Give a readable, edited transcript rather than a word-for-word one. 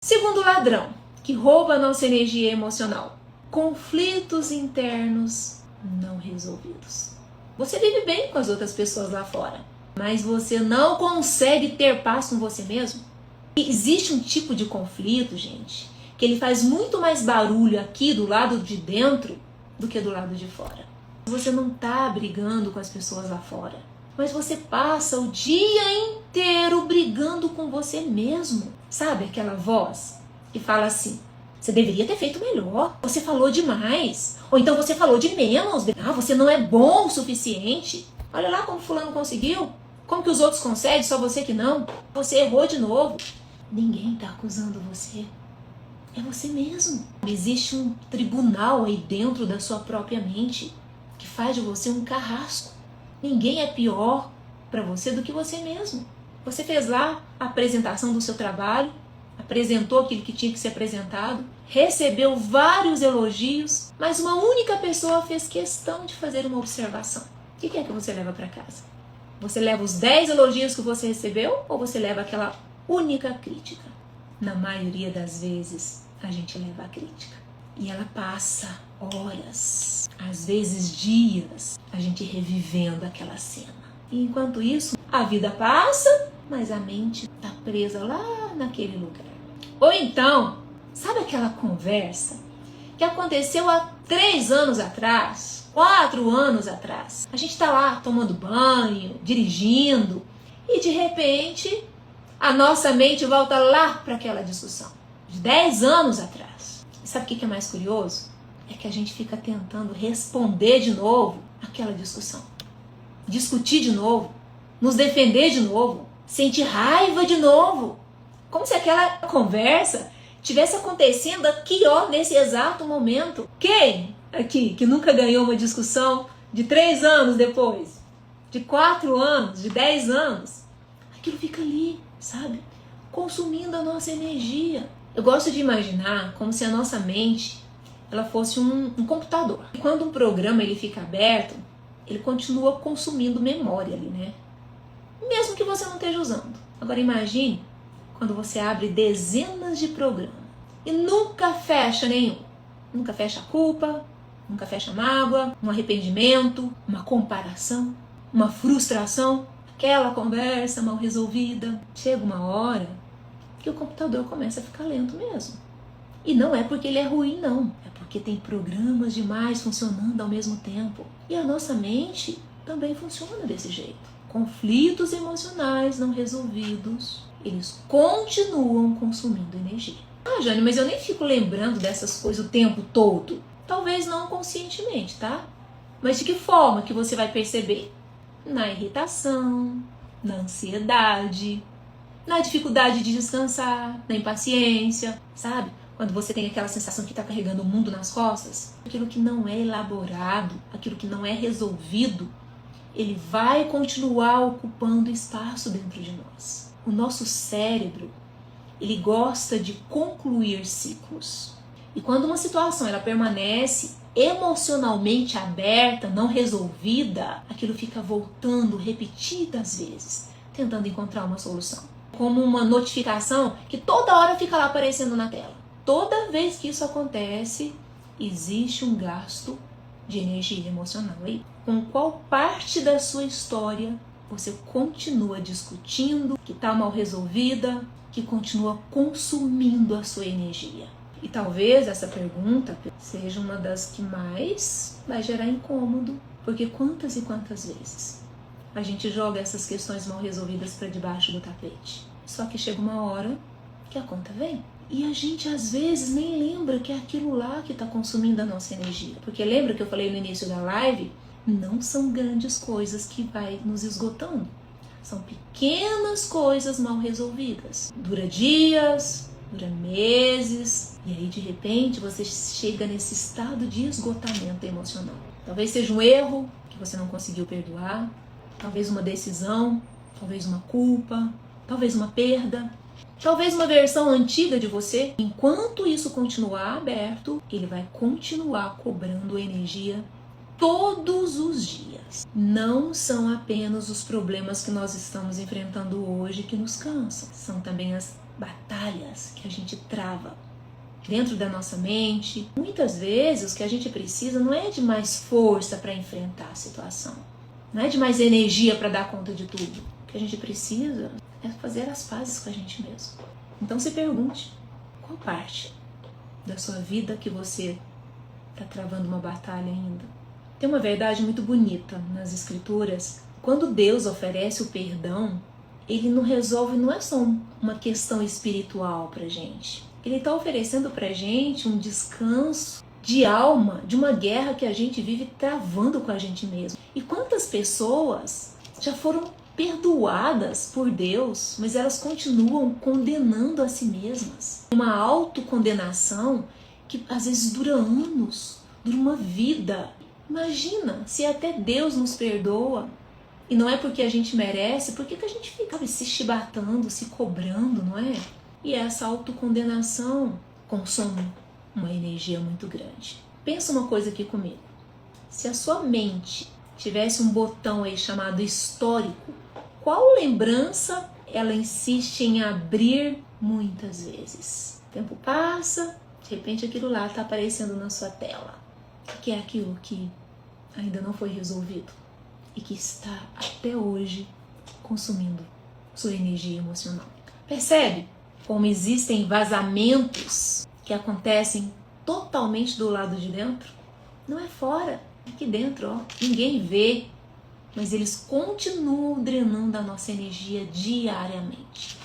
Segundo ladrão, que rouba a nossa energia emocional: conflitos internos não resolvidos. Você vive bem com as outras pessoas lá fora, mas você não consegue ter paz com você mesmo? E existe um tipo de conflito, gente, que ele faz muito mais barulho aqui do lado de dentro do que do lado de fora. Você não está brigando com as pessoas lá fora, mas você passa o dia inteiro brigando com você mesmo. Sabe aquela voz que fala assim: você deveria ter feito melhor, você falou demais, ou então você falou de menos, você não é bom o suficiente. Olha lá como fulano conseguiu, como que os outros conseguem, só você que não. Você errou de novo. Ninguém está acusando você, é você mesmo. Existe um tribunal aí dentro da sua própria mente que faz de você um carrasco. Ninguém é pior para você do que você mesmo. Você fez lá a apresentação do seu trabalho, apresentou aquilo que tinha que ser apresentado, recebeu vários elogios, mas uma única pessoa fez questão de fazer uma observação. O que é que você leva para casa? Você leva os 10 elogios que você recebeu ou você leva aquela única crítica? Na maioria das vezes, a gente leva a crítica. E ela passa horas, às vezes dias, a gente revivendo aquela cena. E enquanto isso, a vida passa, mas a mente está presa lá naquele lugar. Ou então, sabe aquela conversa que aconteceu há 3 anos atrás, 4 anos atrás? A gente está lá tomando banho, dirigindo, e de repente a nossa mente volta lá para aquela discussão de 10 anos atrás. E sabe o que é mais curioso? É que a gente fica tentando responder de novo aquela discussão. Discutir de novo, nos defender de novo, sentir raiva de novo. Como se aquela conversa tivesse acontecendo aqui, ó, nesse exato momento. Quem aqui que nunca ganhou uma discussão de 3 anos depois? De 4 anos, de 10 anos? Aquilo fica ali, sabe? Consumindo a nossa energia. Eu gosto de imaginar como se a nossa mente ela fosse um computador. E quando um programa ele fica aberto, ele continua consumindo memória ali, né? Mesmo que você não esteja usando. Agora imagine quando você abre dezenas de programas e nunca fecha nenhum. Nunca fecha a culpa, nunca fecha a mágoa, um arrependimento, uma comparação, uma frustração, aquela conversa mal resolvida. Chega uma hora que o computador começa a ficar lento mesmo. E não é porque ele é ruim, não. É porque tem programas demais funcionando ao mesmo tempo. E a nossa mente também funciona desse jeito. Conflitos emocionais não resolvidos, eles continuam consumindo energia. Ah, Jane, mas eu nem fico lembrando dessas coisas o tempo todo. Talvez não conscientemente, tá? Mas de que forma que você vai perceber? Na irritação, na ansiedade, na dificuldade de descansar, na impaciência, sabe? Quando você tem aquela sensação que está carregando o mundo nas costas. Aquilo que não é elaborado, aquilo que não é resolvido, ele vai continuar ocupando espaço dentro de nós. O nosso cérebro, ele gosta de concluir ciclos. E quando uma situação ela permanece emocionalmente aberta, não resolvida, aquilo fica voltando repetidas vezes, tentando encontrar uma solução. Como uma notificação que toda hora fica lá aparecendo na tela. Toda vez que isso acontece, existe um gasto de energia emocional aí. Com qual parte da sua história você continua discutindo, que está mal resolvida, que continua consumindo a sua energia? E talvez essa pergunta seja uma das que mais vai gerar incômodo, porque quantas e quantas vezes a gente joga essas questões mal resolvidas para debaixo do tapete? Só que chega uma hora que a conta vem. E a gente às vezes nem lembra que é aquilo lá que está consumindo a nossa energia. Porque lembra que eu falei no início da live? Não são grandes coisas que vai nos esgotando. São pequenas coisas mal resolvidas. Dura dias, dura meses. E aí de repente você chega nesse estado de esgotamento emocional. Talvez seja um erro que você não conseguiu perdoar. Talvez uma decisão. Talvez uma culpa. Talvez uma perda. Talvez uma versão antiga de você. Enquanto isso continuar aberto, ele vai continuar cobrando energia todos os dias. Não são apenas os problemas que nós estamos enfrentando hoje que nos cansam. São também as batalhas que a gente trava dentro da nossa mente. Muitas vezes o que a gente precisa não é de mais força para enfrentar a situação, não é de mais energia para dar conta de tudo. O que a gente precisa é fazer as pazes com a gente mesmo. Então se pergunte, qual parte da sua vida que você está travando uma batalha ainda? Tem uma verdade muito bonita nas escrituras. Quando Deus oferece o perdão, Ele não resolve, não é só uma questão espiritual pra gente. Ele está oferecendo pra gente um descanso de alma, de uma guerra que a gente vive travando com a gente mesmo. E quantas pessoas já foram perdoadas por Deus, mas elas continuam condenando a si mesmas. Uma autocondenação que às vezes dura anos, dura uma vida. Imagina se até Deus nos perdoa. E não é porque a gente merece, por que a gente fica se chibatando, se cobrando, não é? E essa autocondenação consome uma energia muito grande. Pensa uma coisa aqui comigo. Se a sua mente tivesse um botão aí chamado histórico, qual lembrança ela insiste em abrir muitas vezes? O tempo passa, de repente aquilo lá está aparecendo na sua tela. O que é aquilo que ainda não foi resolvido e que está até hoje consumindo sua energia emocional? Percebe como existem vazamentos que acontecem totalmente do lado de dentro? Não é fora, é aqui dentro, ó. Ninguém vê, mas eles continuam drenando a nossa energia diariamente.